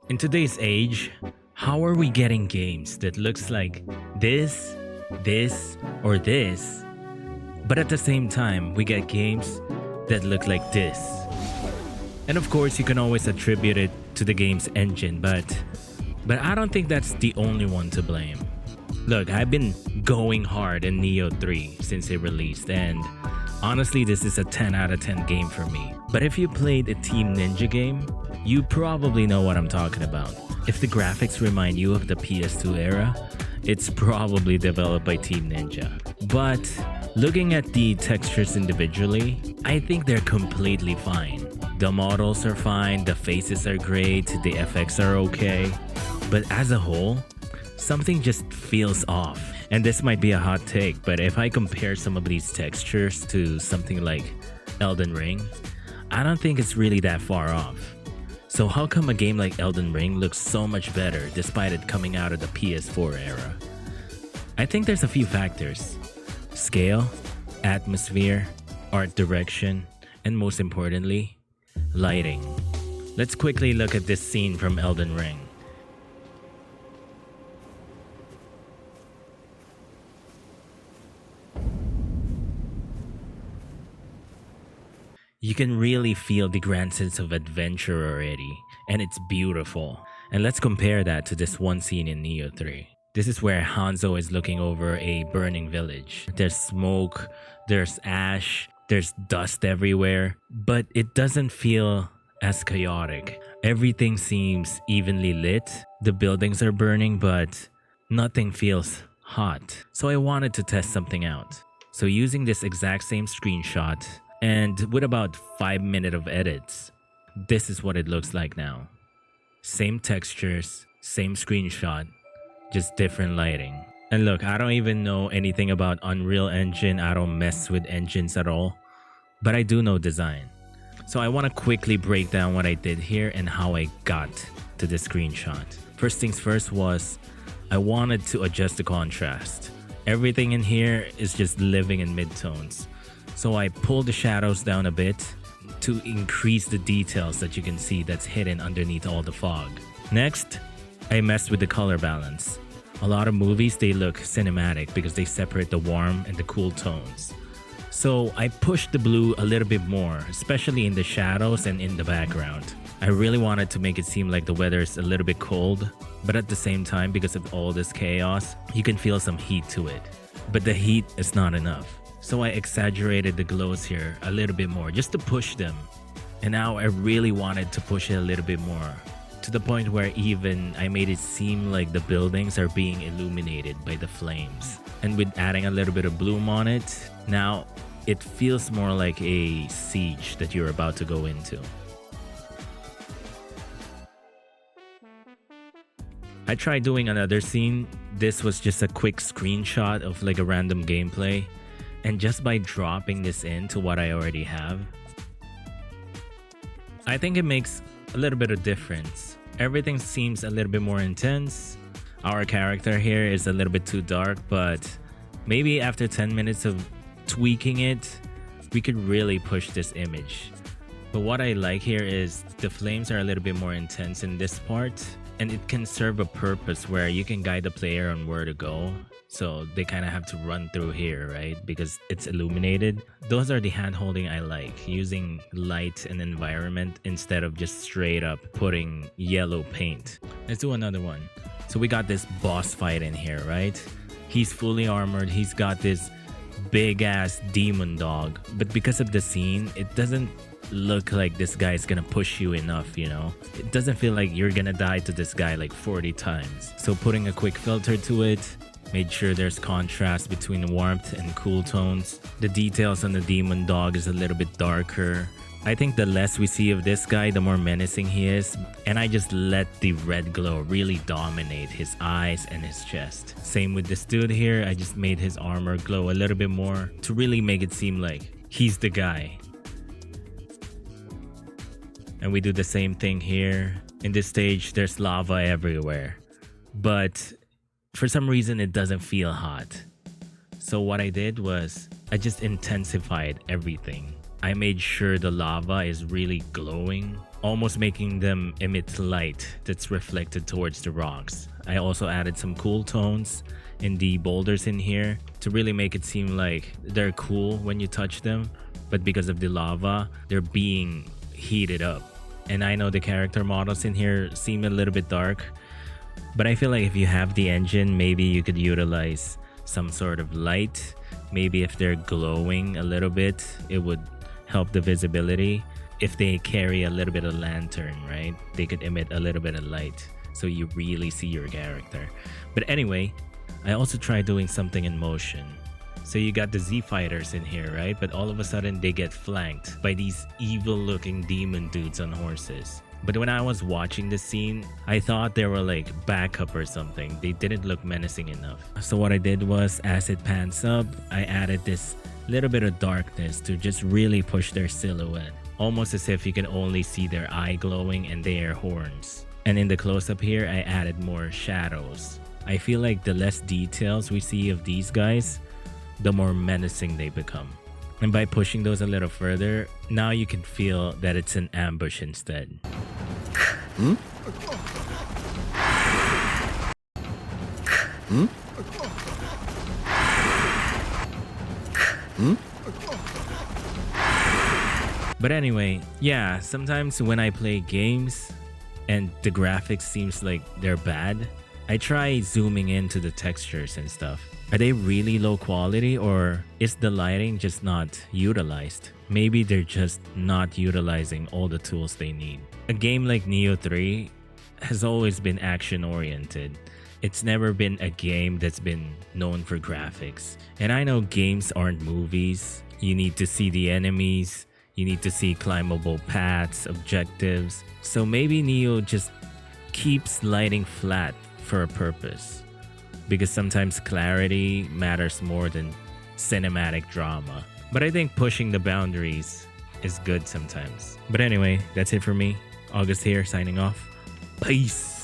In today's age, how are we getting games that looks like this, this, or this, but at the same time, we get games that look like this? And of course, you can always attribute it to the game's engine, but I don't think that's the only one to blame. Look, I've been going hard in Nioh 3 since it released, and honestly, this is a 10 out of 10 game for me. But if you played a Team Ninja game, you probably know what I'm talking about. If the graphics remind you of the PS2 era, it's probably developed by Team Ninja. But looking at the textures individually, I think they're completely fine. The models are fine, the faces are great, the FX are okay. But as a whole, something just feels off. And this might be a hot take, but if I compare some of these textures to something like Elden Ring, I don't think it's really that far off. So how come a game like Elden Ring looks so much better despite it coming out of the PS4 era? I think there's a few factors: scale, atmosphere, art direction, and most importantly, lighting. Let's quickly look at this scene from Elden Ring. You can really feel the grand sense of adventure already, and it's beautiful. And let's compare that to this one scene in Nioh 3. This is where Hanzo is looking over a burning village. There's smoke, there's ash, there's dust everywhere, but it doesn't feel as chaotic. Everything seems evenly lit. The buildings are burning, but nothing feels hot. So I wanted to test something out. So using this exact same screenshot, and with about 5 minutes of edits, this is what it looks like now. Same textures, same screenshot, just different lighting. And look, I don't even know anything about Unreal Engine. I don't mess with engines at all, but I do know design. So I want to quickly break down what I did here and how I got to the screenshot. First things first was I wanted to adjust the contrast. Everything in here is just living in midtones. So I pulled the shadows down a bit to increase the details that you can see that's hidden underneath all the fog. Next, I messed with the color balance. A lot of movies, they look cinematic because they separate the warm and the cool tones. So I pushed the blue a little bit more, especially in the shadows and in the background. I really wanted to make it seem like the weather is a little bit cold, but at the same time, because of all this chaos, you can feel some heat to it. But the heat is not enough. So I exaggerated the glows here a little bit more just to push them. And now I really wanted to push it a little bit more, to the point where even I made it seem like the buildings are being illuminated by the flames. And with adding a little bit of bloom on it, now it feels more like a siege that you're about to go into. I tried doing another scene. This was just a quick screenshot of like a random gameplay. And just by dropping this into what I already have, I think it makes a little bit of difference. Everything seems a little bit more intense. Our character here is a little bit too dark, but maybe after 10 minutes of tweaking it, we could really push this image. But what I like here is the flames are a little bit more intense in this part, and it can serve a purpose where you can guide the player on where to go. So they kind of have to run through here, right? Because it's illuminated. Those are the hand-holding I like, using light and environment instead of just straight up putting yellow paint. Let's do another one. So we got this boss fight in here, right? He's fully armored. He's got this big-ass demon dog. But because of the scene, it doesn't look like this guy's gonna push you enough, you know? It doesn't feel like you're gonna die to this guy like 40 times. So putting a quick filter to it, made sure there's contrast between warmth and cool tones. The details on the demon dog is a little bit darker. I think the less we see of this guy, the more menacing he is. And I just let the red glow really dominate his eyes and his chest. Same with this dude here. I just made his armor glow a little bit more to really make it seem like he's the guy. And we do the same thing here. In this stage, there's lava everywhere. But for some reason, it doesn't feel hot. So what I did was I just intensified everything. I made sure the lava is really glowing, almost making them emit light that's reflected towards the rocks. I also added some cool tones in the boulders in here to really make it seem like they're cool when you touch them, but because of the lava, they're being heated up. And I know the character models in here seem a little bit dark, but I feel like if you have the engine, maybe you could utilize some sort of light. Maybe if they're glowing a little bit, it would help the visibility. If they carry a little bit of lantern, right, they could emit a little bit of light so you really see your character. But anyway, I also tried doing something in motion. So you got the Z fighters in here, right? But all of a sudden they get flanked by these evil looking demon dudes on horses. But when I was watching the scene, I thought they were like backup or something. They didn't look menacing enough. So what I did was, as it pans up, I added this little bit of darkness to just really push their silhouette. Almost as if you can only see their eye glowing and their horns. And in the close-up here, I added more shadows. I feel like the less details we see of these guys, the more menacing they become. And by pushing those a little further, now you can feel that it's an ambush instead. Hmm? Hmm? Hmm? But anyway, yeah, sometimes when I play games and the graphics seems like they're bad, I try zooming into the textures and stuff. Are they really low quality, or is the lighting just not utilized? Maybe they're just not utilizing all the tools they need. A game like Nioh 3 has always been action oriented. It's never been a game that's been known for graphics. And I know games aren't movies. You need to see the enemies. You need to see climbable paths, objectives. So maybe Nioh just keeps lighting flat for a purpose. Because sometimes clarity matters more than cinematic drama. But I think pushing the boundaries is good sometimes. But anyway, that's it for me. August here, signing off. Peace.